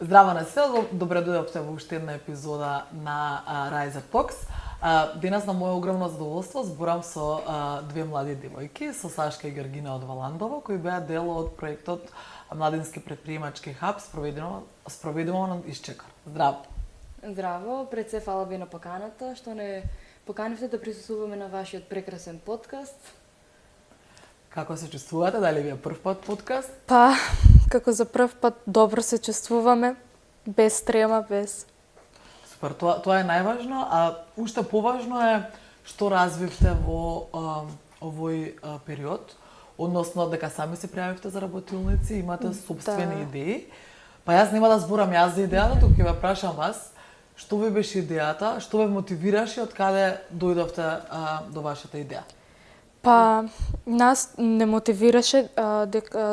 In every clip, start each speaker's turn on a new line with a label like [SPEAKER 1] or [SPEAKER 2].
[SPEAKER 1] Здраво на сите, добре дојдовте во уште една епизода на Riser Talks. Денес на моје огромно задоволство зборам со две млади девојки, со Сашка и Георгина од Валандово, кои беа дел од проектот Младински предприемачки хаб, спроведено на Исчекар. Здраво!
[SPEAKER 2] Здраво, пред се фала ви на поканата, што не поканивте да присуствуваме на вашиот прекрасен подкаст.
[SPEAKER 1] Како се чувствувате? Дали ви е прв пат подкаст?
[SPEAKER 3] Па, како за прв пат добро се чувствуваме, без трема, без...
[SPEAKER 1] Супер, тоа е најважно, а уште поважно е што развивте во овој период, односно дека сами се пријавивте за работилници, имате собствени идеи. Па јас нема да зборам јас за идејата, туку ќе ве прашам вас, што ви беше идејата, што ве мотивираше, од каде дојдовте до вашата идеја?
[SPEAKER 3] Па, нас не мотивираше,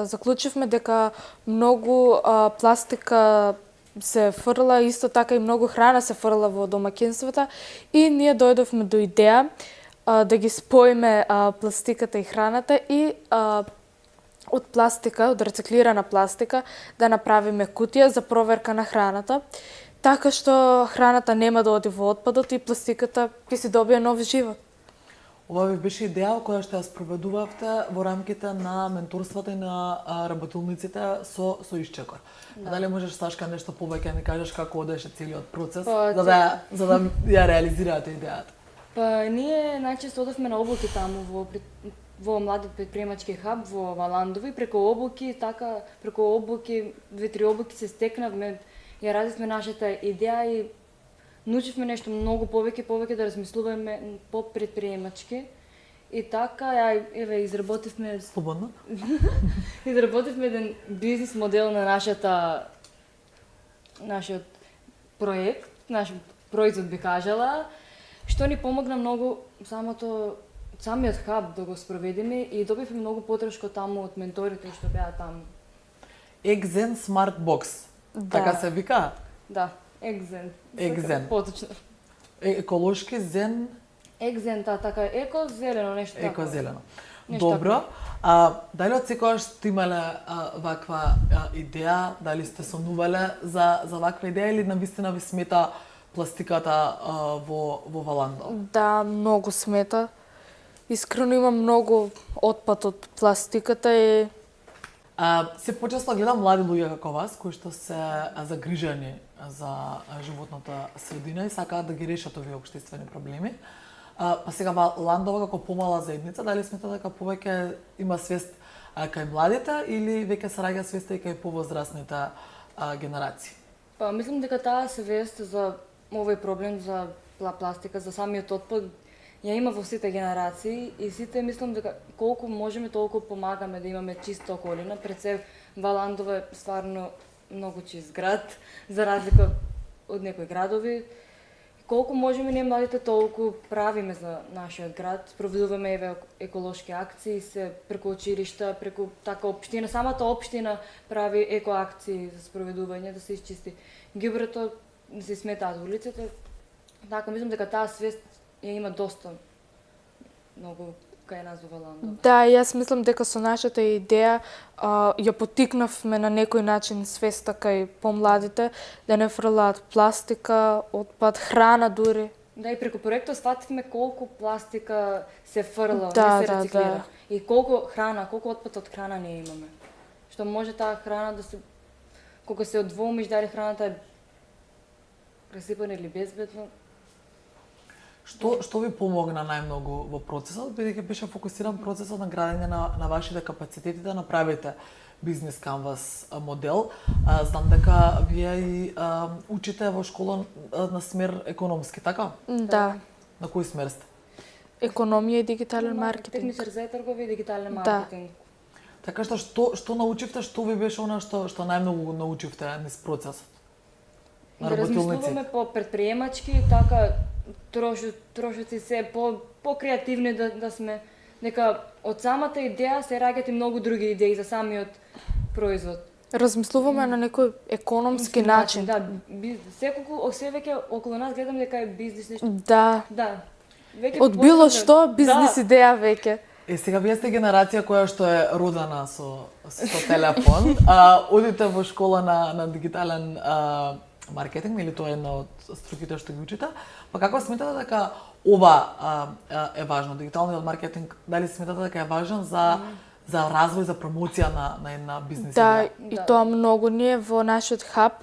[SPEAKER 3] заклучивме дека многу пластика се фрла, исто така и многу храна се фрла во домаќинствата и ние дојдовме до идеја да ги споиме пластиката и храната и од пластика, од рециклирана пластика, да направиме кутија за проверка на храната, така што храната нема да оди во отпадот и пластиката ќе си добие нов живот.
[SPEAKER 1] Ова ви беше идеја која што ја спроведувавте во рамките на менторството и на работилниците со Исчекар. Да. Дали можеш, Сашка, нешто повеќе да ни кажеш како одеше целиот процес, за да ја реализирате идејата?
[SPEAKER 2] Па, ние најчесто одевме на обуки таму во Млади предприемачки хаб во Валандово и преку обуки, две-три обуки се стекнавме, ја разисме нашата идеја и научивме нешто многу повеќе да размислуваме по-предприемачки. И така, изработивме...
[SPEAKER 1] Слободно?
[SPEAKER 2] Изработивме еден бизнис модел на нашиот проект, нашиот производ би кажала, што ни помогна многу самиот хаб да го спроведеме и добивме многу подршка таму од менторите што беа таму.
[SPEAKER 1] Екзен Smart Box, така се вика?
[SPEAKER 2] Да. Екзен. Поточно.
[SPEAKER 1] Еколошки зен...
[SPEAKER 2] Екзен, така, еко-зелено, нешто така.
[SPEAKER 1] Еко-зелено. Добро. Дали од секогаш сте имале ваква идеја, дали сте сонувале за ваква идеја или навистина ви смета пластиката во Валандово?
[SPEAKER 3] Да, многу смета. Искрено имам многу отпад од пластиката и...
[SPEAKER 1] Се почесто гледам млади луѓе како вас, кои што се загрижени за животната средина и сакаат да ги решат овие општествени проблеми. Па сега Валандово како помала заедница, дали сметате дека повеќе има свест кај младите или веќе се раѓа свеста и кај повозрасните генерации?
[SPEAKER 2] Па мислам дека таа свест за овој проблем за пластика, за самиот отпад, ја има во сите генерации и сите мислам дека колку можеме толку помагаме да имаме чиста околина. Пред се Валандово е стварно многу чист град, за разлика од некои градови. Колку можеме ние младите толку правиме за нашиот град, спроведуваме еколошки акции, се преку училишта, преку така општина, самата општина прави екоакции за спроведување, да се исчисти ѓубрето, да се сметаат улиците. Така мислам дека таа свест ја има доста многу кај нас во Валандово.
[SPEAKER 3] Да, јас мислам дека со нашата идеја ја поттикнавме на некој начин свеста кај помладите да не фрлаат пластика, отпад, храна дури.
[SPEAKER 2] Да, и преку проектот сфативме колку пластика се фрла, не се рециклира. И колку отпад од храна не имаме. Што може таа храна да се, кога се одвоумиш дали храната е пресипана или безбедна.
[SPEAKER 1] Што ви помогна најмногу во процесот, бидејќи беше фокусиран процесот на градење на вашите капацитети да направите бизнес канвас модел. Знам дека вие и учите во школа на смер економски, така?
[SPEAKER 3] Да.
[SPEAKER 1] На кој смер сте?
[SPEAKER 3] Економија и дигитален маркетинг.
[SPEAKER 2] Техничар за трговија и дигитален маркетинг.
[SPEAKER 1] Така што научивте, што ви беше она што најмногу научивте низ процесот?
[SPEAKER 2] Да размислуваме по предприемачки, така трошоци се по креативни да сме, дека од самата идеја се раѓаат и многу други идеи за самиот производ.
[SPEAKER 3] Размислуваме на некој економски начин.
[SPEAKER 2] Да, се веќе околу нас гледам дека е бизнис нешто.
[SPEAKER 3] Да.
[SPEAKER 2] Да.
[SPEAKER 3] Од било што бизнес идеја веќе.
[SPEAKER 1] Сега вие сте генерација која што е родена со телефон, одите во школа на дигитален маркетинг, или тоа е една од струките што ги учите, па како сметате дека ова е важно, дигиталниот маркетинг, дали сметате дека е важен за развој, за промоција на една бизнес
[SPEAKER 3] Да,
[SPEAKER 1] идеја?
[SPEAKER 3] и тоа многу. Ние во нашиот хаб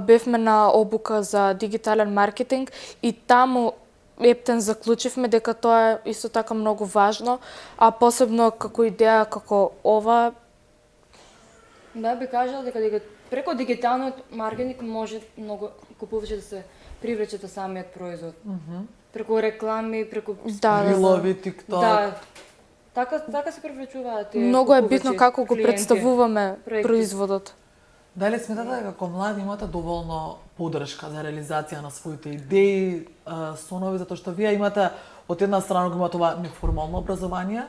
[SPEAKER 3] бевме на обука за дигитален маркетинг и таму ептен заклучивме дека тоа е исто така многу важно, а посебно како идеја како ова.
[SPEAKER 2] Да, би кажала дека преко дигиталниот маркетинг може многу повеќе да се привлечете самиот производ. Преку реклами, преку
[SPEAKER 3] Да,
[SPEAKER 1] Рилови, TikTok.
[SPEAKER 2] Да. Така се привлечуваат тие.
[SPEAKER 3] Многу е
[SPEAKER 2] повеќе
[SPEAKER 3] битно како го
[SPEAKER 2] клиенти.
[SPEAKER 3] представуваме
[SPEAKER 2] проекти.
[SPEAKER 3] производот.
[SPEAKER 1] Дали сметате дека како млади имате доволно поддршка за реализација на своите идеи, сонови, затоа што вие имате од една страна го има това неформално образование,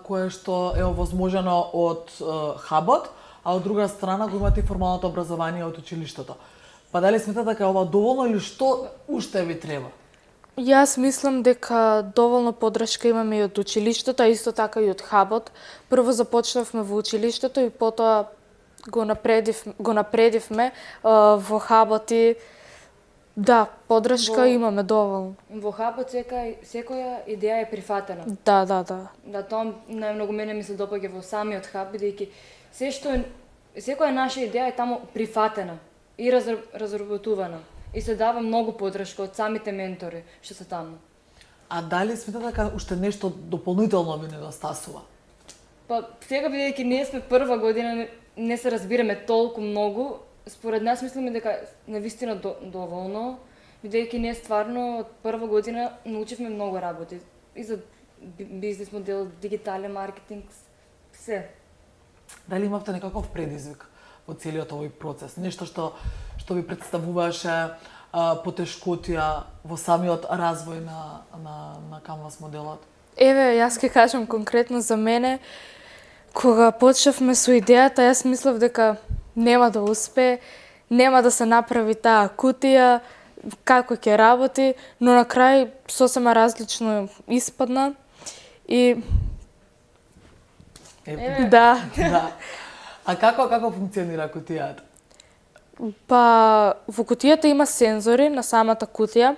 [SPEAKER 1] кое што е овозможено од хабот, а од друга страна го имате и формалното образование од училиштето. Па дали сметате дека е ова доволно или што уште ви треба?
[SPEAKER 3] Јас мислам дека доволно поддршка имаме и од училиштето, а исто така и од хабот. Прво започнавме во училиштето и потоа го напредивме во хабот и да, поддршка имаме доволно.
[SPEAKER 2] Во хабот секоја идеја е прифатена.
[SPEAKER 3] Да.
[SPEAKER 2] Да, тоа најмногу мене ми се допаѓа во самиот хаб, бидејќи секоја наша идеја е таму прифатена и разработувана. И се дава многу поддршка од самите ментори што се таму.
[SPEAKER 1] А дали сметате дека уште нешто дополнително ви недостасува?
[SPEAKER 2] Па сега бидејќи ние сме прва година, не се разбираме толку многу, според нас мислиме дека навистина доволно, бидејќи ние стварно од прва година научивме многу работи. И за бизнес модел, дигитален маркетинг, се.
[SPEAKER 1] Дали имавте некаков предизвик во целиот овој процес? Нешто што ви представуваше потешкотија во самиот развој на Canvas моделот?
[SPEAKER 3] Еве, јас ќе кажам конкретно за мене. Кога почнавме со идејата, јас мислев дека нема да успее, нема да се направи таа кутија, како ќе работи, но на крај сосема различно испадна и да.
[SPEAKER 1] Да. А како функционира кутијата?
[SPEAKER 3] Па во кутијата има сензори на самата кутија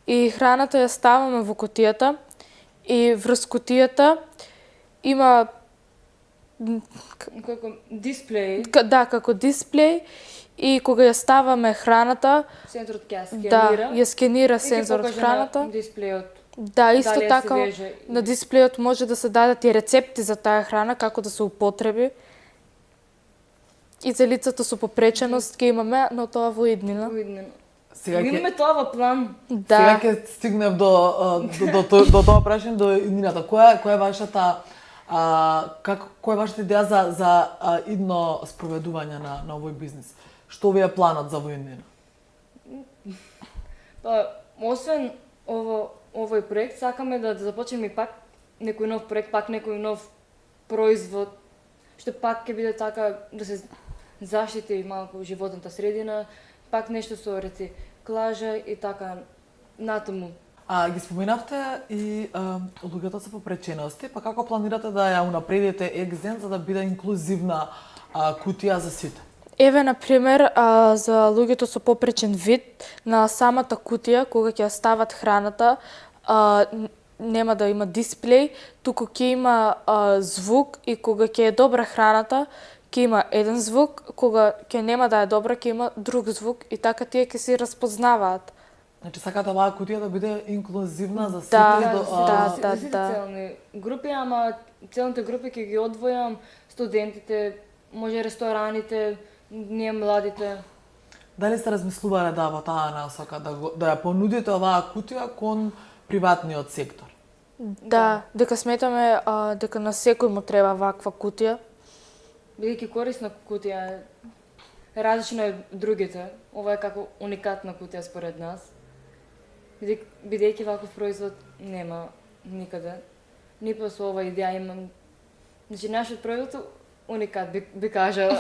[SPEAKER 3] и храната ја ставаме во кутијата и врз кутијата има
[SPEAKER 2] Како дисплеј,
[SPEAKER 3] Да, како дисплеј и кога ја ставаме храната,
[SPEAKER 2] сензорот ќе ја
[SPEAKER 3] да,
[SPEAKER 2] скенира.
[SPEAKER 3] ја скенира
[SPEAKER 2] и ќе
[SPEAKER 3] сензорот
[SPEAKER 2] покаже
[SPEAKER 3] храната.
[SPEAKER 2] на дисплејот.
[SPEAKER 3] Да, исто
[SPEAKER 2] дали ја се
[SPEAKER 3] така
[SPEAKER 2] веже
[SPEAKER 3] на дисплејот може да се дадат и рецепти за таа храна, како да се употреби. И за лицата со попреченост ќе имаме, но тоа во иднина.
[SPEAKER 2] Видно.
[SPEAKER 1] Сега
[SPEAKER 2] Имаме тоа во план.
[SPEAKER 1] Сега
[SPEAKER 3] Да.
[SPEAKER 1] ќе стигнем до тоа прашање, до иднината. Која е вашата која е вашата идеја за идно спроведување на овој бизнес? Што ви е планот за во иднина?
[SPEAKER 2] Па, освен овој проект, сакаме да започнеме и пак некој нов проект, пак некој нов производ, што пак ќе биде така да се заштити малку животната средина, пак нешто со рециклажа и така натаму.
[SPEAKER 1] Ги споменавте и луѓето со попречености, па како планирате да ја унапредите Екзен за да биде инклузивна кутија за сите?
[SPEAKER 3] Еве, например, за луѓето со попречен вид, на самата кутија, кога ќе ја стават храната, нема да има дисплеј, туку ќе има звук и кога ќе е добра храната, ќе има еден звук, кога ќе нема да е добра, ќе има друг звук и така тие ќе се разпознаваат.
[SPEAKER 1] Значи сакате оваа кутија да биде инклузивна за сите?
[SPEAKER 3] Да.
[SPEAKER 2] За сите целни групи, ама целните групи ќе ги одвојам, студентите, може рестораните, ние младите.
[SPEAKER 1] Дали сте размислувале во таа насока, да ја понудите оваа кутија кон приватниот сектор?
[SPEAKER 3] Да, дека сметаме дека на секој му треба ваква кутија.
[SPEAKER 2] Бидејќи корисна кутија е различна од другите, ова е како уникатна кутија според нас. Бидејќи ваков производ нема никаде. Ни по со ова идеја имам. Значи нашиот производ уникат би кажала.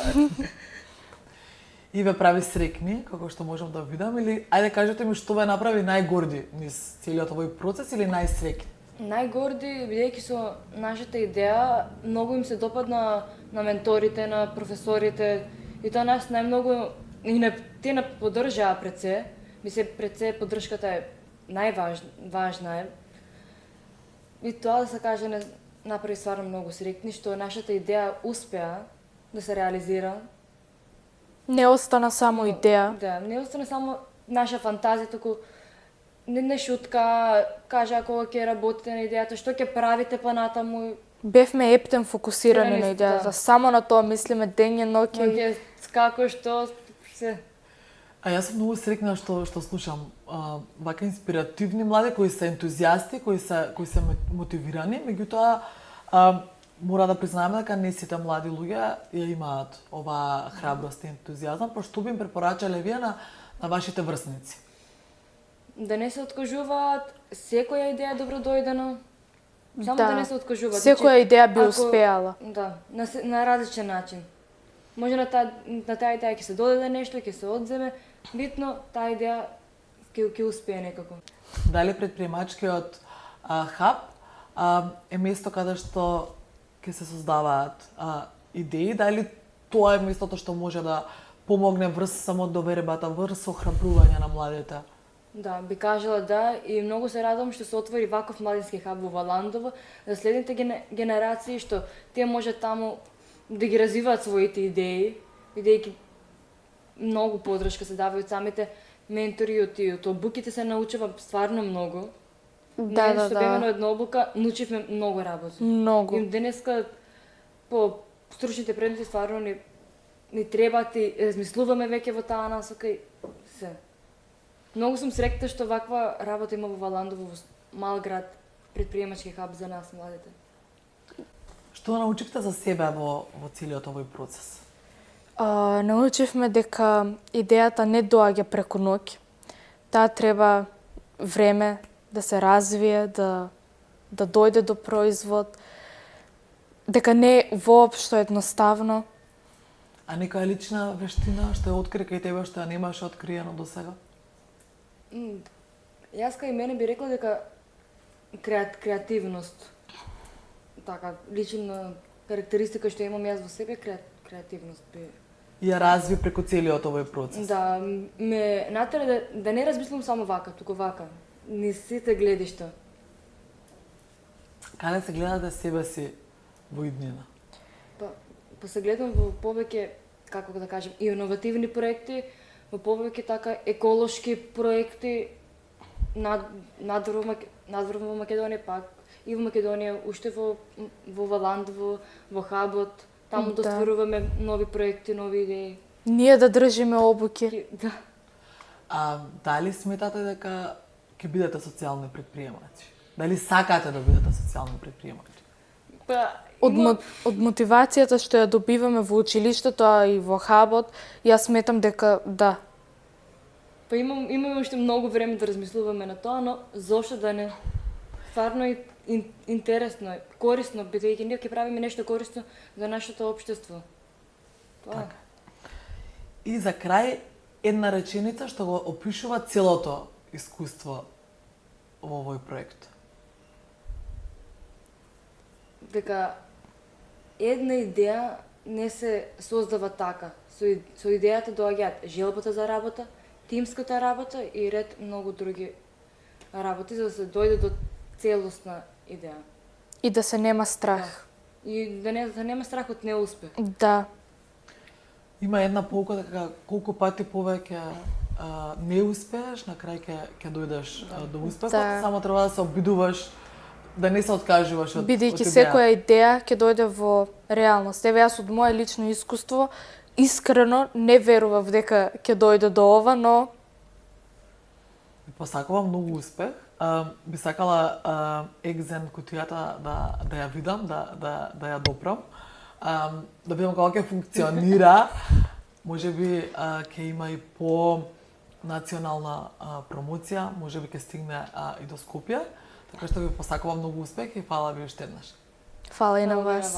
[SPEAKER 1] И ве прави срекни, како што можам да видам, или ајде кажете ми што ве направи најгорди низ целиот овој процес или најсрекни?
[SPEAKER 2] Најгорди, бидејќи со нашата идеја, многу им се допадна на менторите, на професорите, и тоа нас најмногу те не поддржаа пред се. Пред се поддршката е важна е. И тоа да се каже не направи стварно многу среќни што нашата идеја успеа да се реализира.
[SPEAKER 3] Не остана само идеја.
[SPEAKER 2] Да, не остана само наша фантазија, туку не шутка, кажа кога ќе работите на идејата, што ќе правите па натаму.
[SPEAKER 3] Бевме ептен фокусирани на идејата,
[SPEAKER 2] да.
[SPEAKER 3] Само на тоа мислиме ден и ноќе.
[SPEAKER 2] Ќе како што се.
[SPEAKER 1] А јас сум многу среќна што слушам вака инспиративни млади кои се ентузијасти, кои се мотивирани, меѓутоа мора да признаеме дека не сите млади луѓе ја имаат оваа храброст и ентузијазам, па што би им препорачале вие на вашите врсници?
[SPEAKER 2] Да не се откажуваат, секоја идеја добро дојдена. Само да не се откажуваат.
[SPEAKER 3] Секоја идеја би успеала.
[SPEAKER 2] Да, на различен начин. Може на таа идеја ќе се додаде нешто, ќе се одземе, битно таа идеја ќе успее некако.
[SPEAKER 1] Дали предприемачкиот хаб е место каде што ќе се создаваат идеи, дали тоа е местото што може да помогне врз само довербата, врз охрабрување на младите?
[SPEAKER 2] Да, би кажала да, и многу се радувам што се отвори ваков младински хаб во Валандово за следните генерации, што тие може таму да ги развиваат своите идеи, бидејќи многу поддршка се дава од самите ментори, од обуките се научува стварно многу. Ние што беме на една обука, научивме многу работи.
[SPEAKER 3] Многу.
[SPEAKER 2] И денеска по стручните предмети стварно ни требаат и размислуваме веќе во таа насока и се. Многу сум среќна што ваква работа има во Валандово, во мал град, предприемачки хаб за нас младите.
[SPEAKER 1] Што научивте за себе во целиот овој процес?
[SPEAKER 3] Научивме дека идејата не доаѓа преку ноќ. Таа треба време да се развие, да дојде до производ, дека не е воопшто едноставно.
[SPEAKER 1] А некоја лична вештина што ја откри кај тебе што ја немаше откриено до сега?
[SPEAKER 2] Јас кај мене би рекла дека креативност. Така, лична карактеристика што имам јас во себе, креативност би.
[SPEAKER 1] Ја разви преку целиот овој процес.
[SPEAKER 2] Да, ме натера да не размислам само вака, туку вака. Ни сите гледишта.
[SPEAKER 1] Каде се гледате себе си во иднина?
[SPEAKER 2] Па се гледам во повеќе, како да кажем, иновативни проекти, во повеќе така еколошки проекти надвор во Македонија, пак и во Македонија, уште во Валандово, во хабот, таму да стваруваме нови проекти, нови идеи.
[SPEAKER 3] Ние да држиме обуки.
[SPEAKER 2] Да.
[SPEAKER 3] Дали
[SPEAKER 1] сметате дека ќе бидете социјални предприемачи? Дали сакате да бидете социјални предприемачи?
[SPEAKER 3] Од мотивацијата што ја добиваме во училиштето, а и во хабот, јас сметам дека да.
[SPEAKER 2] Па имаме уште многу време да размислуваме на тоа, но зошто да не? Стварно е интересно, корисно, бидејќи ние ќе правиме нешто корисно за нашето општество. Тоа.
[SPEAKER 1] И за крај една реченица што го опишува целото искуство во овој проект.
[SPEAKER 2] Дека една идеја не се создава така. Со идејата доаѓаат желбата за работа, тимската работа и ред многу други работи за да се дојде до целосна идеја.
[SPEAKER 3] И да се нема страх.
[SPEAKER 2] Да. И да нема страх од неуспех.
[SPEAKER 3] Да.
[SPEAKER 1] Има една полука дека колку пати повеќе не успееш, на крај ќе дојдеш до успехот, само треба да се обидуваш да не се откажуваш од
[SPEAKER 3] бидејќи секоја идеја ќе дојде во реалност. Еве јас од мое лично искуство искрено не верував дека ќе дојде до ова, но
[SPEAKER 1] посакувам многу успех. Би сакала екзен кутијата да ја видам, да ја допрам, да видам како ќе функционира. Можеби ќе има и по национална промоција, можеби ќе стигне и до Скопје. Така што ви посакувам многу успех и фала ви уште еднаш.
[SPEAKER 3] Фала и на вас.